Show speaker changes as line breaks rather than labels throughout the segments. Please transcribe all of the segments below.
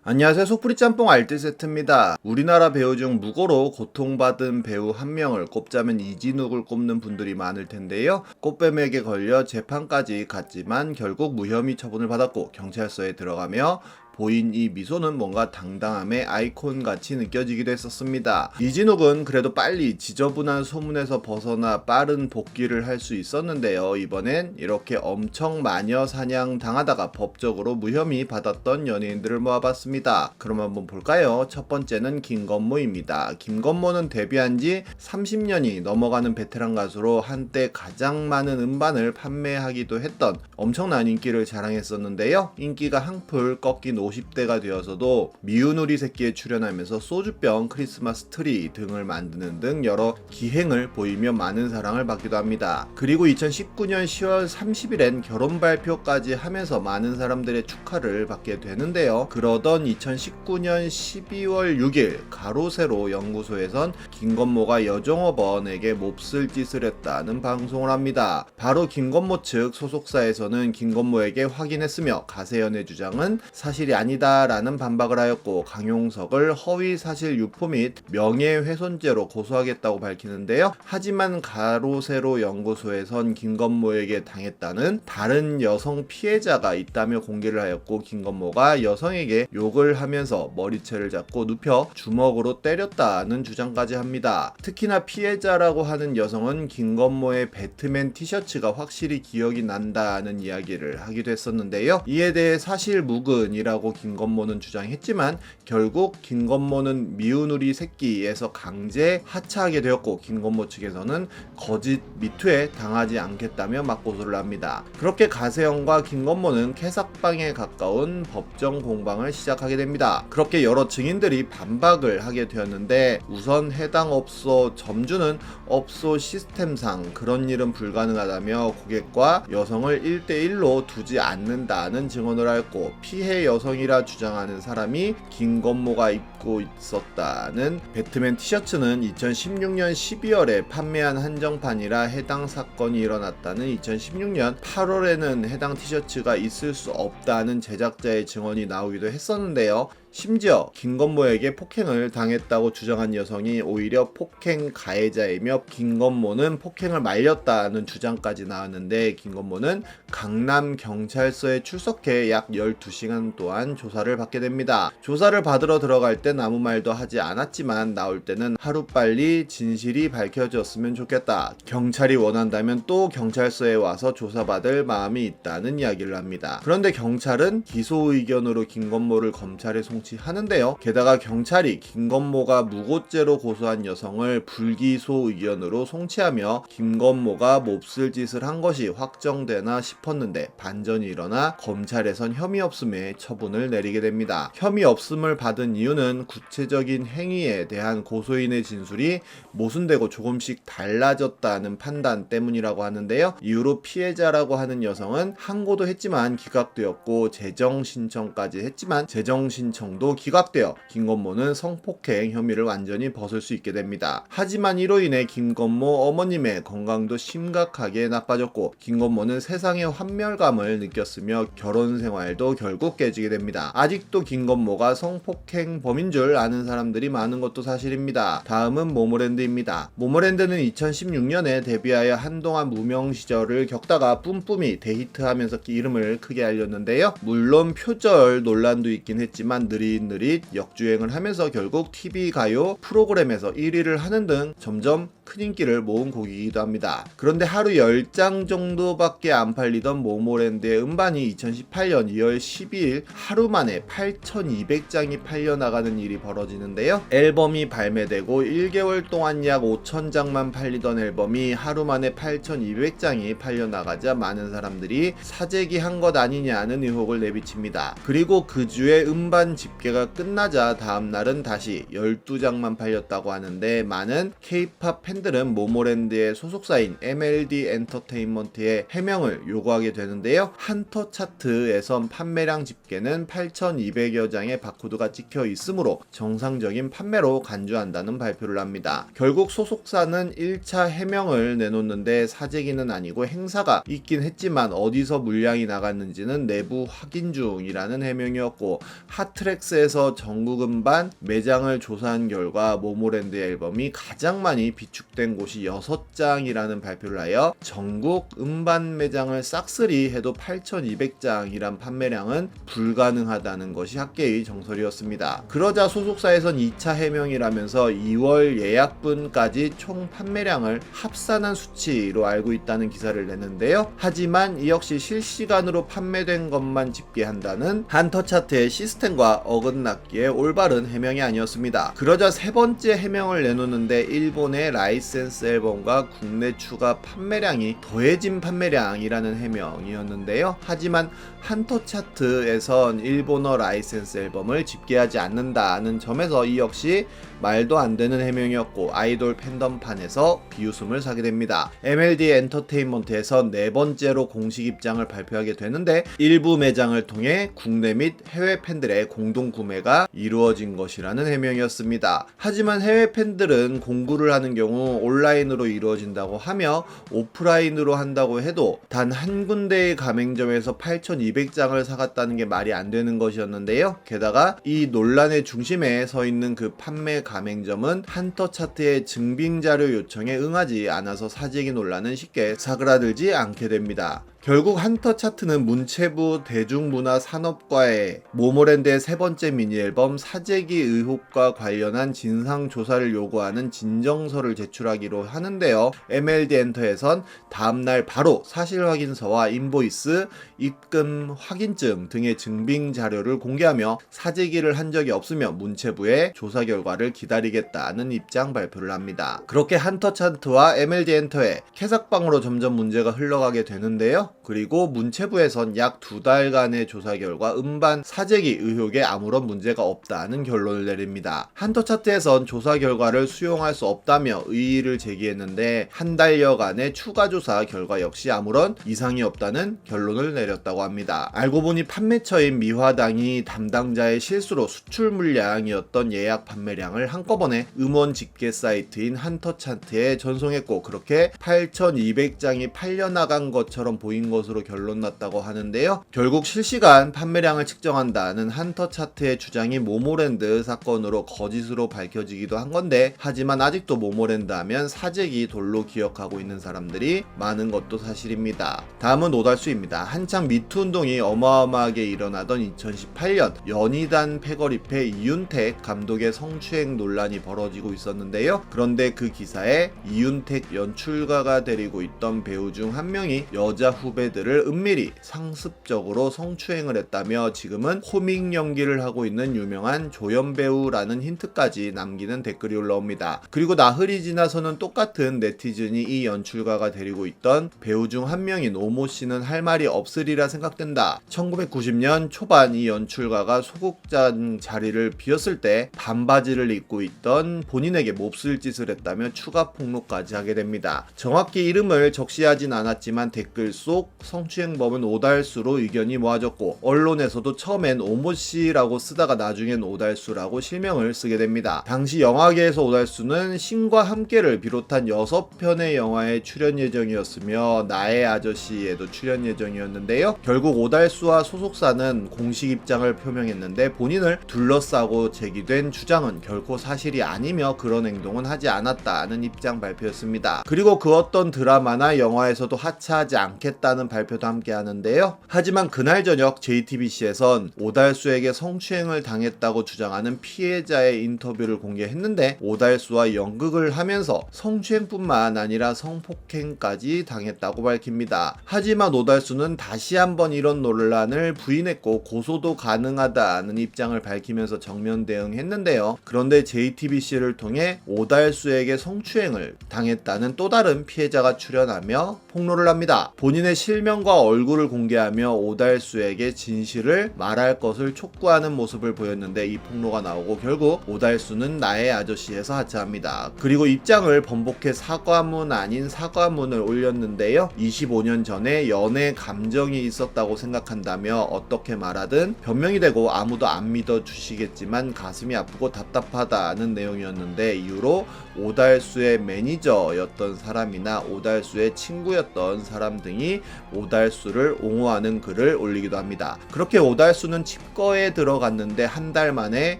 안녕하세요. 속풀이 짬뽕 알뜰 세트입니다. 우리나라 배우 중 무고로 고통받은 배우 한 명을 꼽자면 이진욱을 꼽는 분들이 많을 텐데요. 꽃뱀에게 걸려 재판까지 갔지만 결국 무혐의 처분을 받았고 경찰서에 들어가며 보인 이 미소는 뭔가 당당함의 아이콘같이 느껴지기도 했었습니다. 이진욱은 그래도 빨리 지저분한 소문에서 벗어나 빠른 복귀를 할 수 있었는데요. 이번엔 이렇게 엄청 마녀 사냥 당하다가 법적으로 무혐의 받았던 연예인들을 모아봤습니다. 그럼 한번 볼까요? 첫 번째는 김건모입니다. 김건모는 데뷔한 지 30년이 넘어가는 베테랑 가수로 한때 가장 많은 음반을 판매하기도 했던 엄청난 인기를 자랑했었는데요. 인기가 한풀 꺾인 50대가 되어서도 미운 우리 새끼에 출연하면서 소주병, 크리스마스 트리 등을 만드는 등 여러 기행을 보이며 많은 사랑을 받기도 합니다. 그리고 2019년 10월 30일엔 결혼 발표까지 하면서 많은 사람들의 축하를 받게 되는데요. 그러던 2019년 12월 6일 가로세로 연구소에선 김건모가 여종업원에게 몹쓸 짓을 했다는 방송을 합니다. 바로 김건모 측 소속사에서는 김건모에게 확인했으며 가세연의 주장은 사실이 아니다라는 반박을 하였고 강용석을 허위 사실 유포 및 명예훼손죄로 고소하겠다고 밝히는데요. 하지만 가로세로 연구소에선 김건모에게 당했다는 다른 여성 피해자가 있다며 공개를 하였고 김건모가 여성에게 욕을 하면서 머리채를 잡고 눕혀 주먹으로 때렸다는 주장까지 합니다. 특히나 피해자라고 하는 여성은 김건모의 배트맨 티셔츠가 확실히 기억이 난다는 이야기를 하기도 했었는데요. 이에 대해 사실무근이라고 김건모는 주장했지만 결국 김건모는 미운 우리 새끼에서 강제 하차하게 되었고 김건모 측에서는 거짓 미투에 당하지 않겠다며 맞고소를 합니다. 그렇게 가세영과 김건모는 캐삭방에 가까운 법정 공방을 시작하게 됩니다. 그렇게 여러 증인들이 반박을 하게 되었는데 우선 해당 업소 점주는 업소 시스템상 그런 일은 불가능하다며 고객과 여성을 1대1로 두지 않는다는 증언을 하였고 피해 여성이라 주장하는 사람이 김건모가 입고 있었다는 배트맨 티셔츠는 2016년 12월에 판매한 한정판이라 해당 사건이 일어났다는 2016년 8월에는 해당 티셔츠가 있을 수 없다는 제작자의 증언이 나오기도 했었는데요. 심지어 김건모에게 폭행을 당했다고 주장한 여성이 오히려 폭행 가해자이며 김건모는 폭행을 말렸다는 주장까지 나왔는데 김건모는 강남 경찰서에 출석해 약 12시간 동안 조사를 받게 됩니다. 조사를 받으러 들어갈 땐 아무 말도 하지 않았지만 나올 때는 하루빨리 진실이 밝혀졌으면 좋겠다. 경찰이 원한다면 또 경찰서에 와서 조사받을 마음이 있다는 이야기를 합니다. 그런데 경찰은 기소 의견으로 김건모를 검찰에 하는데요. 게다가 경찰이 김건모가 무고죄로 고소한 여성을 불기소 의견으로 송치하며 김건모가 몹쓸 짓을 한 것이 확정되나 싶었는데 반전이 일어나 검찰에선 혐의 없음에 처분을 내리게 됩니다. 혐의 없음을 받은 이유는 구체적인 행위에 대한 고소인의 진술이 모순되고 조금씩 달라졌다는 판단 때문이라고 하는데요. 이후로 피해자라고 하는 여성은 항고도 했지만 기각되었고 재정 신청까지 했지만 재정 신청도 기각되어 김건모는 성폭행 혐의를 완전히 벗을 수 있게 됩니다. 하지만 이로 인해 김건모 어머님의 건강도 심각하게 나빠졌고 김건모는 세상의 환멸감을 느꼈으며 결혼 생활도 결국 깨지게 됩니다. 아직도 김건모가 성폭행 범인 줄 아는 사람들이 많은 것도 사실입니다. 다음은 모모랜드입니다. 모모랜드는 2016년에 데뷔하여 한동안 무명 시절을 겪다가 뿜뿜이 데히트하면서 이름을 크게 알렸는데요. 물론 표절 논란도 있긴 했지만 느릿느릿 역주행을 하면서 결국 TV 가요 프로그램에서 1위를 하는 등 점점 큰 인기를 모은 곡이기도 합니다. 그런데 하루 10장 정도밖에 안 팔리던 모모랜드의 음반이 2018년 2월 12일 하루 만에 8,200장이 팔려나가는 일이 벌어지는데요. 앨범이 발매되고 1개월 동안 약 5,000장만 팔리던 앨범이 하루 만에 8,200장이 팔려나가자 많은 사람들이 사재기 한 것 아니냐는 의혹을 내비칩니다. 그리고 그 주에 음반 집계가 끝나자 다음날은 다시 12장만 팔렸다고 하는데 많은 K-POP 팬들은 모모랜드의 소속사인 MLD 엔터테인먼트의 해명을 요구하게 되는데요. 한터 차트에선 판매량 집계는 8,200여 장의 바코드가 찍혀 있으므로 정상적인 판매로 간주한다는 발표를 합니다. 결국 소속사는 1차 해명을 내놓는데 사재기는 아니고 행사가 있긴 했지만 어디서 물량이 나갔는지는 내부 확인 중이라는 해명이었고 핫트랙 컴플렉스에서 전국 음반 매장을 조사한 결과 모모랜드 앨범이 가장 많이 비축된 곳이 6장이라는 발표를 하여 전국 음반 매장을 싹쓸이 해도 8,200장이란 판매량은 불가능하다는 것이 학계의 정설이었습니다. 그러자 소속사에선 2차 해명이라면서 2월 예약분까지 총 판매량을 합산한 수치로 알고 있다는 기사를 냈는데요. 하지만 이 역시 실시간으로 판매된 것만 집계한다는 한터차트의 시스템과 어긋났기에 올바른 해명이 아니었습니다. 그러자 세 번째 해명을 내놓는데 일본의 라이센스 앨범과 국내 추가 판매량이 더해진 판매량이라는 해명이었는데요. 하지만 한터차트에선 일본어 라이센스 앨범을 집계하지 않는다는 점에서 이 역시 말도 안 되는 해명이었고 아이돌 팬덤판에서 비웃음을 사게 됩니다. MLD 엔터테인먼트에선 네 번째로 공식 입장을 발표하게 되는데 일부 매장을 통해 국내 및 해외 팬들의 공동 구매가 이루어진 것이라는 해명이었습니다. 하지만 해외 팬들은 공구를 하는 경우 온라인으로 이루어진다고 하며 오프라인으로 한다고 해도 단 한 군데의 가맹점에서 8,200장을 사갔다는 게 말이 안 되는 것이었는데요. 게다가 이 논란의 중심에 서 있는 그 판매 가맹점은 한터차트의 증빙자료 요청에 응하지 않아서 사재기 논란은 쉽게 사그라들지 않게 됩니다. 결국 한터차트는 문체부 대중문화산업과의 모모랜드의 세 번째 미니앨범 사재기 의혹과 관련한 진상조사를 요구하는 진정서를 제출하기로 하는데요. MLD 엔터에선 다음날 바로 사실확인서와 인보이스, 입금 확인증 등의 증빙자료를 공개하며 사재기를 한 적이 없으며 문체부의 조사 결과를 기다리겠다는 입장 발표를 합니다. 그렇게 한터차트와 MLD 엔터의 캐삭방으로 점점 문제가 흘러가게 되는데요. 그리고 문체부에선 약 2달간의 조사 결과 음반 사재기 의혹에 아무런 문제가 없다는 결론을 내립니다. 한터차트에선 조사 결과를 수용할 수 없다며 의의를 제기했는데 한 달여간의 추가 조사 결과 역시 아무런 이상이 없다는 결론을 내렸다고 합니다. 알고 보니 판매처인 미화당이 담당자의 실수로 수출 물량이었던 예약 판매량을 한꺼번에 음원 집계 사이트인 한터차트에 전송했고 그렇게 8,200장이 팔려나간 것처럼 보인 것으로 결론 났다고 하는데요. 결국 실시간 판매량을 측정한다는 한터차트의 주장이 모모랜드 사건으로 거짓으로 밝혀지기도 한 건데 하지만 아직도 모모랜드 하면 사재기 돌로 기억하고 있는 사람들이 많은 것도 사실입니다. 다음은 오달수입니다. 한창 미투 운동이 어마어마하게 일어나던 2018년 연희단 패거리패 이윤택 감독의 성추행 논란이 벌어지고 있었는데요. 그런데 그 기사에 이윤택 연출가가 데리고 있던 배우 중 한 명이 여자 후배들을 은밀히 상습적으로 성추행을 했다며 지금은 코믹 연기를 하고 있는 유명한 조연 배우라는 힌트까지 남기는 댓글이 올라옵니다. 그리고 나흘이 지나서는 똑같은 네티즌이 이 연출가가 데리고 있던 배우 중 한 명인 오모 씨는 할 말이 없으리라 생각된다. 1990년 초반 이 연출가가 소극장 자리를 비웠을 때 반바지를 입고 있던 본인에게 몹쓸 짓을 했다며 추가 폭로까지 하게 됩니다. 정확히 이름을 적시하진 않았지만 댓글 속 성추행범은 오달수로 의견이 모아졌고 언론에서도 처음엔 오모씨라고 쓰다가 나중엔 오달수라고 실명을 쓰게 됩니다. 당시 영화계에서 오달수는 신과 함께를 비롯한 6편의 영화에 출연 예정이었으며 나의 아저씨에도 출연 예정이었는데요. 결국 오달수와 소속사는 공식 입장을 표명했는데 본인을 둘러싸고 제기된 주장은 결코 사실이 아니며 그런 행동은 하지 않았다는 입장 발표였습니다. 그리고 그 어떤 드라마나 영화에서도 하차하지 않겠다는 발표도 함께 하는데요. 하지만 그날 저녁 JTBC에선 오달수에게 성추행을 당했다고 주장하는 피해자의 인터뷰를 공개했는데 오달수와 연극을 하면서 성추행뿐만 아니라 성폭행까지 당했다고 밝힙니다. 하지만 오달수는 다시 한번 이런 논란을 부인했고 고소도 가능하다는 입장을 밝히면서 정면 대응했는데요. 그런데 JTBC를 통해 오달수에게 성추행을 당했다는 또 다른 피해자가 출연하며 폭로를 합니다. 본인의 실명과 얼굴을 공개하며 오달수에게 진실을 말할 것을 촉구하는 모습을 보였는데 이 폭로가 나오고 결국 오달수는 나의 아저씨에서 하차합니다. 그리고 입장을 번복해 사과문 아닌 사과문을 올렸는데요. 25년 전에 연애 감정이 있었다고 생각한다며 어떻게 말하든 변명이 되고 아무도 안 믿어주시겠지만 가슴이 아프고 답답하다는 내용이었는데 이후로 오달수의 매니저였던 사람이나 오달수의 친구였던 사람 등이 오달수를 옹호하는 글을 올리기도 합니다. 그렇게 오달수는 칩거에 들어갔는데 한 달 만에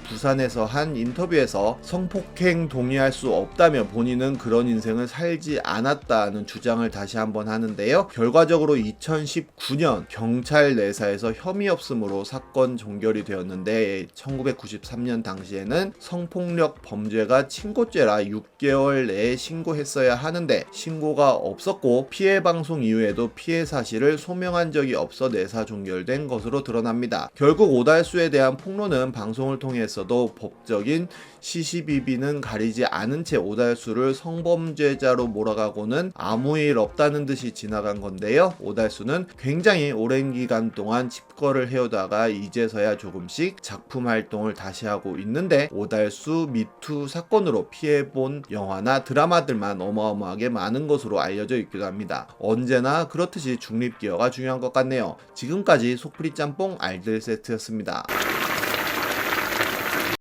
부산에서 한 인터뷰에서 성폭행 동의할 수 없다며 본인은 그런 인생을 살지 않았다는 주장을 다시 한번 하는데요. 결과적으로 2019년 경찰 내사에서 혐의 없음으로 사건 종결이 되었는데 1993년 당시에는 성폭력 범죄가 친고죄라 6개월 내에 신고했어야 하는데 신고가 없었고 피해 방송 이후에도 피해 사실을 소명한 적이 없어 내사 종결된 것으로 드러납니다. 결국 오달수에 대한 폭로는 방송을 통해서도 법적인 시시비비는 가리지 않은 채 오달수를 성범죄자로 몰아가고는 아무 일 없다는 듯이 지나간 건데요. 오달수는 굉장히 오랜 기간 동안 칩거를 해오다가 이제서야 조금씩 작품 활동을 다시 하고 있는데 오달수 미투 사건으로 피해본 영화나 드라마들만 어마어마하게 많은 것으로 알려져 있기도 합니다. 언제나 그렇듯이 중립기여가 중요한 것 같네요. 지금까지 속풀이 짬뽕 알들 세트였습니다.